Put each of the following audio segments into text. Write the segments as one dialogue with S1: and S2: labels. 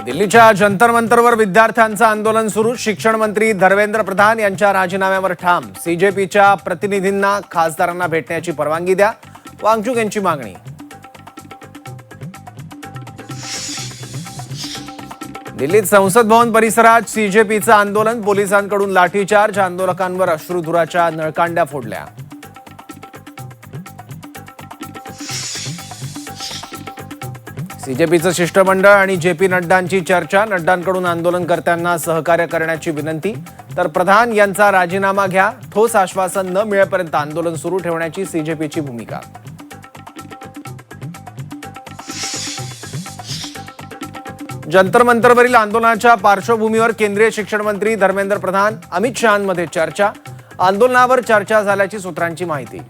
S1: दिल्लीच्या जंतर मंतरवर विद्यार्थ्यांचं आंदोलन सुरू। शिक्षण मंत्री धर्मेंद्र प्रधान यांच्या राजीनाम्यावर ठाम। सीजेपीच्या प्रतिनिधींना खासदारांना भेटण्याची परवानगी द्या, वांगचुक यांची मागणी। दिल्लीत संसद भवन परिसरात सीजेपीचं आंदोलन, पोलिसांकडून लाठीचार्ज, आंदोलकांवर अश्रुधुराच्या नळकांड्या फोडल्या। सीजेपीचं शिष्टमंडळ आणि जेपी नड्डांची चर्चा, नड्डांकडून आंदोलनकर्त्यांना सहकार्य करण्याची विनंती, तर प्रधान यांचा राजीनामा घ्या, ठोस आश्वासन न मिळेपर्यंत आंदोलन सुरू ठेवण्याची सीजेपीची भूमिका। जंतर मंतरवरील आंदोलनाच्या पार्श्वभूमीवर केंद्रीय शिक्षण मंत्री धर्मेंद्र प्रधान अमित शहांमध्ये चर्चा, आंदोलनावर चर्चा झाल्याची सूत्रांची माहिती।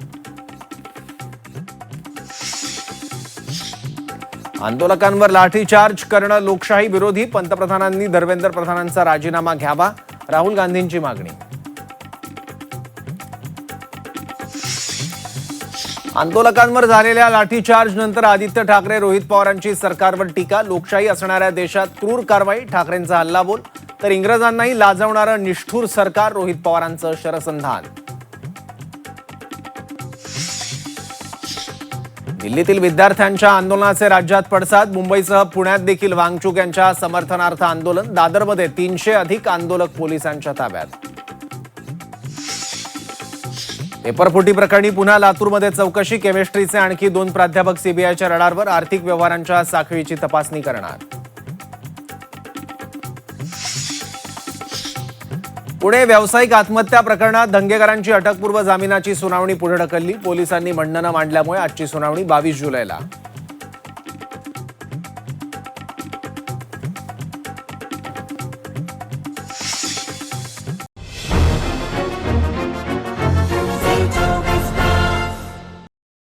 S1: आंदोलकांवर लाठीचार्ज करणं लोकशाही विरोधी, पंतप्रधानांनी धर्मेंद्र प्रधानांचा राजीनामा घ्यावा, राहुल गांधींची मागणी। आंदोलकांवर झालेल्या लाठीचार्ज नंतर आदित्य ठाकरे, रोहित पवारांची सरकारवर टीका, लोकशाही असणाऱ्या देशात क्रूर कारवाई, ठाकरेंचा हल्लाबोल, तर इंग्रजांनाही लाजवणारं निष्ठुर सरकार, रोहित पवारांचं शरसंधान। दिल्लीतील विद्यार्थ्यांच्या आंदोलनाचे राज्यात पडसाद, मुंबईसह पुण्यात देखील वांगचुक यांच्या समर्थनार्थ आंदोलन, दादरमध्ये 300 अधिक आंदोलक पोलिसांच्या ताब्यात। पेपरफुटी प्रकरणी पुन्हा लातूरमध्ये चौकशी, केमिस्ट्रीचे आणखी 2 प्राध्यापक सीबीआयच्या रडारवर, आर्थिक व्यवहारांच्या साखळीची तपासणी करणार। पुणे व्यावसायिक आत्महत्या प्रकरणात दंगेकरांची अटकपूर्व जामिनाची सुनावणी पुढे ढकलली, पोलिसांनी म्हणणं न मांडल्यामुळे आजची सुनावणी 22 जुलैला।